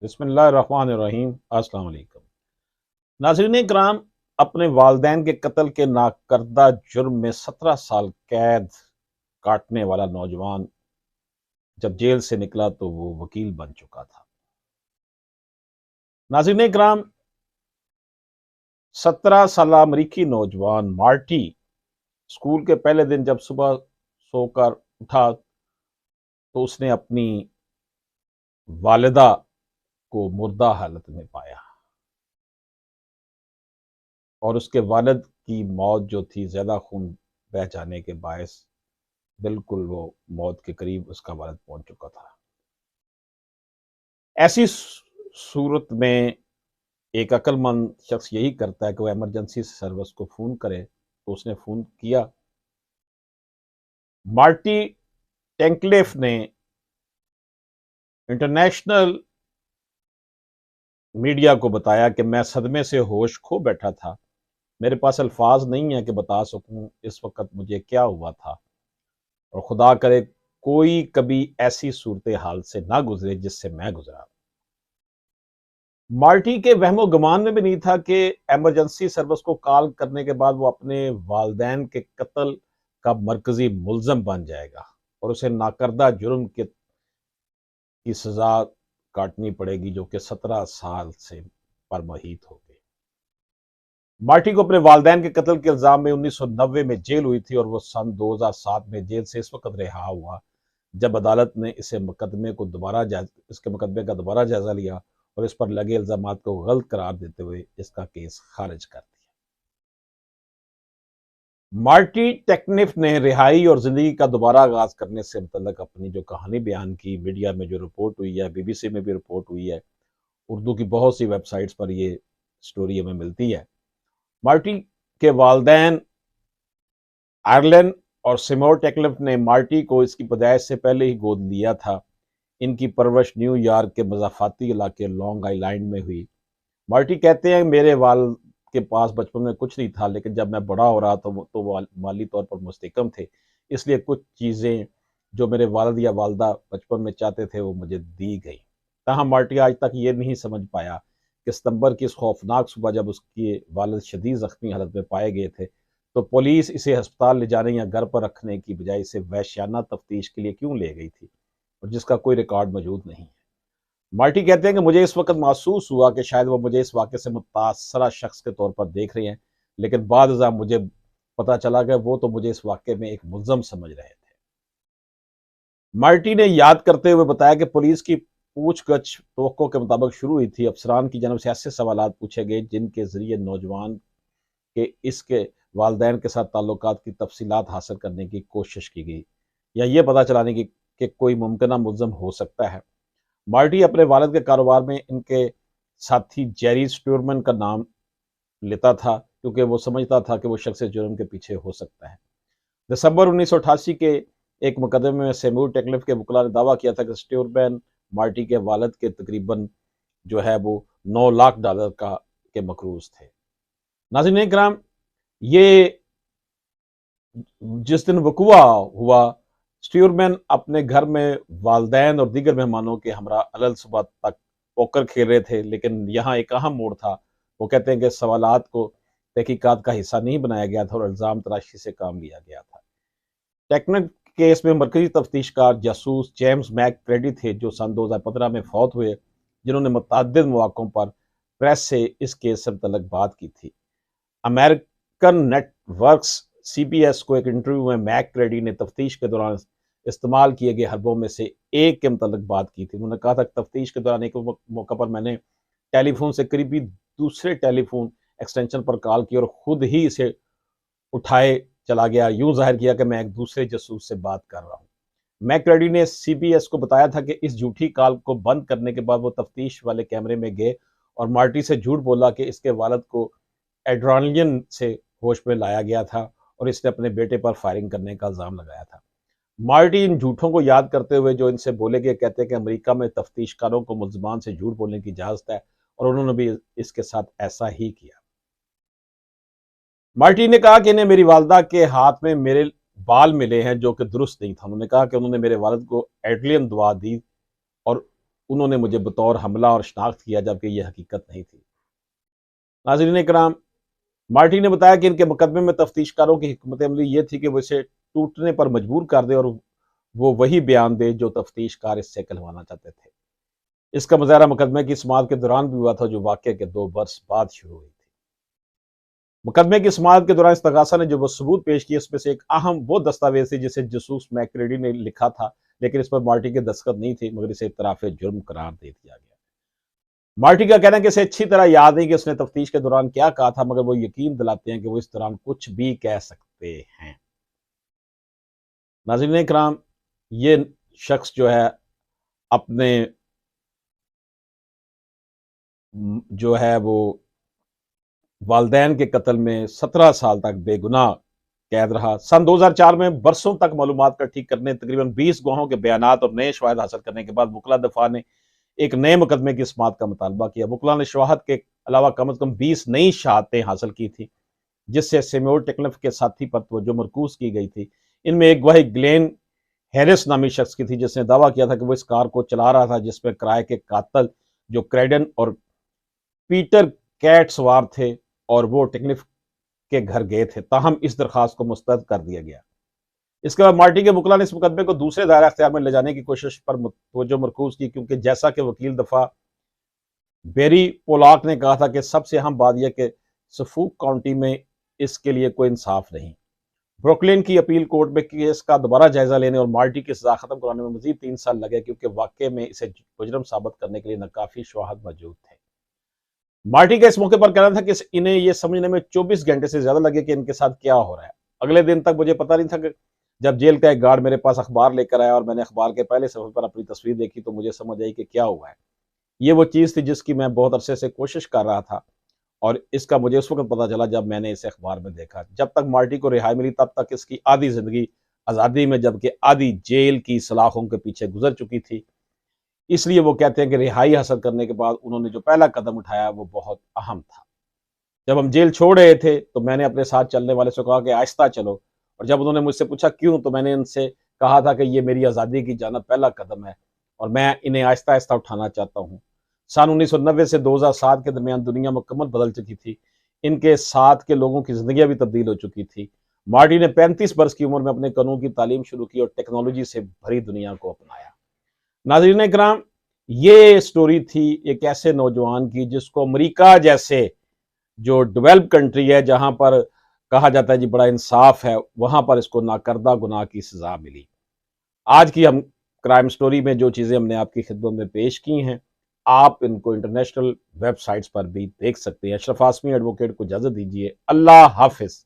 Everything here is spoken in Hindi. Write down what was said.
बिस्मिल्लाहिर्रहमानिर्रहीम। अस्सलाम वालेकुम। नाज़रीन इकराम, अपने वालिदैन के कत्ल के नाकर्दा जुर्म में 17 साल कैद काटने वाला नौजवान जब जेल से निकला तो वो वकील बन चुका था। नाज़रीन इकराम, 17 साल अमरीकी नौजवान मार्टी स्कूल के पहले दिन जब सुबह सोकर उठा तो उसने अपनी वालिदा को मुर्दा हालत में पाया और उसके वालिद की मौत जो थी ज़्यादा खून बह जाने के बायस बिल्कुल वो मौत के करीब उसका वालिद पहुंच चुका था। ऐसी सूरत में एक अक्लमंद शख्स यही करता है कि वो इमरजेंसी सर्विस को फ़ोन करे। तो उसने फ़ोन किया। मार्टी टेंकलेफ ने इंटरनेशनल मीडिया को बताया कि मैं सदमे से होश खो बैठा था। मेरे पास अल्फाज नहीं है कि बता सकूं इस वक्त मुझे क्या हुआ था, और खुदा करे कोई कभी ऐसी सूरत हाल से ना गुजरे जिससे मैं गुजरा। मार्टी के वहमो गुमान में भी नहीं था कि इमरजेंसी सर्विस को कॉल करने के बाद वो अपने वालदैन के कत्ल का मरकजी मुल्जम बन जाएगा और उसे नाकर्दा जुर्म की सजा काटनी पड़ेगी, जो कि 17 साल से पर मुहीत हो गई। मार्टी को अपने वालदैन के कत्ल के इल्जाम में 1990 में जेल हुई थी और वो सन 2007 में जेल से इस वक्त रिहा हुआ जब अदालत ने इसके मुकदमे का दोबारा जायजा लिया और इस पर लगे इल्जाम को गलत करार देते हुए इसका केस खारिज कर दिया। मार्टी टेक्निफ ने रिहाई और जिंदगी का दोबारा आगाज करने से मुतल्लिक अपनी जो कहानी बयान की, मीडिया में जो रिपोर्ट हुई है, बीबीसी में भी रिपोर्ट हुई है, उर्दू की बहुत सी वेबसाइट्स पर ये स्टोरी हमें मिलती है। मार्टी के वालदैन आयरलैंड और सिमोर टेक्लिफ ने मार्टी को इसकी पैदाइश से पहले ही गोद लिया था। इनकी परवरिश न्यूयॉर्क के मज़ाफ़ाती इलाके लॉन्ग आइलैंड में हुई। मार्टी कहते हैं, मेरे वाल के पास बचपन में कुछ नहीं था, लेकिन जब मैं बड़ा हो रहा तो वो माली तौर पर मुस्तकम थे, इसलिए कुछ चीज़ें जो मेरे वालिद या वालदा बचपन में चाहते थे वो मुझे दी गई। ताहम मार्टी आज तक ये नहीं समझ पाया कि सितंबर की इस खौफनाक सुबह जब उसके वालिद शदीद जख्मी हालत में पाए गए थे तो पुलिस इसे अस्पताल ले जाने या घर पर रखने की बजाय इसे वहशियाना तफ्तीश के लिए क्यों ले गई थी, और जिसका कोई रिकॉर्ड मौजूद नहीं है। मार्टी कहते हैं कि मुझे इस वक्त महसूस हुआ कि शायद वो मुझे इस वाक़े से मुतासरा शख्स के तौर पर देख रहे हैं, लेकिन बाद अज़ां मुझे पता चला कि वो तो मुझे इस वाक़े में एक मुल्ज़म समझ रहे थे। मार्टी ने याद करते हुए बताया कि पुलिस की पूछगछ तवक्को के मुताबिक शुरू हुई थी। अफसरान की जानब से ऐसे सवालात पूछे गए जिनके ज़रिए नौजवान के इसके वालदैन के साथ ताल्लुकात की तफसीलात हासिल करने की कोशिश की गई, या ये पता चलाने की कि कोई मुमकिन मुल्ज़म हो सकता है। मार्टी अपने वालिद के कारोबार में इनके साथी जेरी स्टूरमैन का नाम लेता था, क्योंकि वो समझता था कि वो शख्स जुर्म के पीछे हो सकता है। दिसंबर 1988 के एक मुकदमे में सेम्यूर टेक्लिफ के वकला ने दावा किया था कि स्टूरमैन मार्टी के वालिद के तकरीबन जो है वो $9 लाख का के मकरूज थे। नाज़रीन इकराम, ये जिस दिन वक़ुआ हुआ, स्टूरमैन अपने घर में वालदैन और दीगर मेहमानों के हमरा अलल सुबह तक पोकर खेल रहे थे, लेकिन यहाँ एक अहम मोड़ था। वो कहते हैं कि सवालात को तहकीकात का हिस्सा नहीं बनाया गया था और इल्ज़ाम तराशी से काम लिया गया था। टेक्निक केस में मरकजी तफ्तीशकार जासूस जेम्स मैकक्रेडी थे, जो सन 2015 में फौत हुए, जिन्होंने मुतअद्दिद मौक़ों पर प्रेस से इस केस से मुतल्लिक बात की थी। अमेरिकन नेटवर्क्स सीबीएस को एक इंटरव्यू में मैकक्रेडी ने तफ्तीश के दौरान इस्तेमाल किए गए हरबों में से एक के मुतल्लिक बात की थी। उन्होंने कहा था कि तफ्तीश के दौरान एक मौका पर मैंने टेलीफोन से करीबी दूसरे टेलीफोन एक्सटेंशन पर कॉल की और खुद ही इसे उठाए चला गया, यूं जाहिर किया कि मैं एक दूसरे जासूस से बात कर रहा हूं। मैकक्रेडी ने सीबीएस को बताया था कि इस झूठी कॉल को बंद करने के बाद वो तफ्तीश वाले कैमरे में गए और मार्टी से झूठ बोला कि इसके वालिद को एड्रेनलिन से होश में लाया गया था और इसने अपने बेटे पर फायरिंग करने का इल्जाम लगाया था। मार्टी इन झूठों को याद करते हुए जो इनसे बोले गए, कहते हैं कि अमेरिका में तफ्तीशकारों को मुल्ज़मान से झूठ बोलने की इजाज़त है और उन्होंने भी इसके साथ ऐसा ही किया। मार्टी ने कहा कि इन्हें मेरी वालदा के हाथ में मेरे बाल मिले हैं, जो कि दुरुस्त नहीं था। उन्होंने कहा कि उन्होंने मेरे वालिद को एड्रेनलिन दवा दी और उन्होंने मुझे बतौर हमला और शनाख्त किया, जबकि यह हकीकत नहीं थी। नाज़रीन इकराम, मार्टी ने बताया कि इनके मुकदमे में तफ्तीशकारों की हिकमत अमली ये थी कि वो इसे टूटने पर मजबूर कर दे और वो वही बयान दे जो तफ्तीशकार इससे कहलवाना चाहते थे। इसका मुजाहरा मुकदमे की समाअत के दौरान भी हुआ था, जो वाक़ये के 2 बरस बाद शुरू हुई थी। मुकदमे की समाअत के दौरान इस्तगासा ने जो वो सबूत पेश किए, उसमें से एक अहम वो दस्तावेज थी जिसे जसूस मैक्रेडी ने लिखा था, लेकिन इस पर मार्टी के दस्तखत नहीं थे, मगर इसे इतराफ़ जुर्म करार दे दिया गया। मार्टी का कहना है कि इसे अच्छी तरह याद नहीं कि उसने तफ्तीश के दौरान क्या कहा था, मगर वो यकीन दिलाते हैं कि वो इस दौरान कुछ भी कह सकते हैं। नाज़रीन इकराम, ये शख्स जो है अपने जो है वो वालदैन के कत्ल में 17 साल तक बेगुनाह कैद रहा। सन 2004 में बरसों तक मालूमात इकट्ठी करने, तकरीबन 20 गवाहों के बयानात और नए शवाहिद हासिल करने के बाद वकला दफा ने एक नए मुकदमे की समाअत का मुतालबा किया। वकला ने शवाहद के अलावा कम से कम 20 नई शहादतें हासिल की थी, जिससे सेम्यूल टेक्लिफ के साथी पर तवज्जो मरकूज की गई थी। इनमें एक गवाही ग्लेन हैरिस नामी शख्स की थी, जिसने दावा किया था कि वो इस कार को चला रहा था जिसमें किराए के कातल जो क्रेडन और पीटर कैट सवार थे और वो टेक्लिफ के घर गए थे। ताहम इस दरखास्त को मुस्तरद कर दिया गया। इसके बाद मार्टी के वकला ने इस मुकदमे को दूसरे दायरा अख्तियार में ले जाने की कोशिश पर तवज्जो मरकूज की, क्योंकि जैसा कि वकील दफा बेरी पोलाक ने कहा था कि सबसे अहम बात यह कि सफूक काउंटी में इसके लिए कोई इंसाफ नहीं। ब्रुकलिन की अपील कोर्ट में केस का दोबारा जायजा लेने और मार्टी की सजा खत्म कराने में मजीद 3 साल लगे, क्योंकि वाकई में इसे मुजरम साबित करने के लिए नाकाफी शवाहद मौजूद थे। मार्टी का इस मौके पर कहना था कि इन्हें यह समझने में 24 घंटे से ज्यादा लगे कि इनके साथ क्या हो रहा है। अगले दिन तक मुझे पता नहीं था कि जब जेल का एक गार्ड मेरे पास अखबार लेकर आया और मैंने अखबार के पहले सफर पर अपनी तस्वीर देखी, तो मुझे समझ आई कि क्या हुआ है। ये वो चीज़ थी जिसकी मैं बहुत अरसे से कोशिश कर रहा था, और इसका मुझे उस वक्त पता चला जब मैंने इसे अखबार में देखा। जब तक मार्टी को रिहाई मिली तब तक इसकी आधी जिंदगी आज़ादी में, जबकि आधी जेल की सलाखों के पीछे गुजर चुकी थी। इसलिए वो कहते हैं कि रिहाई हासिल करने के बाद उन्होंने जो पहला कदम उठाया वो बहुत अहम था। जब हम जेल छोड़ रहे थे तो मैंने अपने साथ चलने वाले से कहा कि आहिस्ता चलो, और जब उन्होंने मुझसे पूछा क्यों, तो मैंने उनसे कहा था कि ये मेरी आज़ादी की जानब पहला कदम है और मैं इन्हें आहिस्ता आहिस्ता उठाना चाहता हूँ। सन 1990 से 2007 के दरमियान दुनिया मुकम्मल बदल चुकी थी। इनके साथ के लोगों की जिंदगियां भी तब्दील हो चुकी थी। मार्टी ने 35 बरस की उम्र में अपने कानून की तालीम शुरू की और टेक्नोलॉजी से भरी दुनिया को अपनाया। नाज़रीन इकराम, ये स्टोरी थी एक ऐसे नौजवान की जिसको अमेरिका जैसे जो डेवलप कंट्री है, जहां पर कहा जाता है जी बड़ा इंसाफ है, वहां पर इसको नाकर्दा गुनाह की सजा मिली। आज की हम क्राइम स्टोरी में जो चीजें हमने आपकी खिदमत में पेश की हैं, आप इनको इंटरनेशनल वेबसाइट्स पर भी देख सकते हैं। अशरफ आसमी एडवोकेट को इजाजत दीजिए। अल्लाह हाफिज।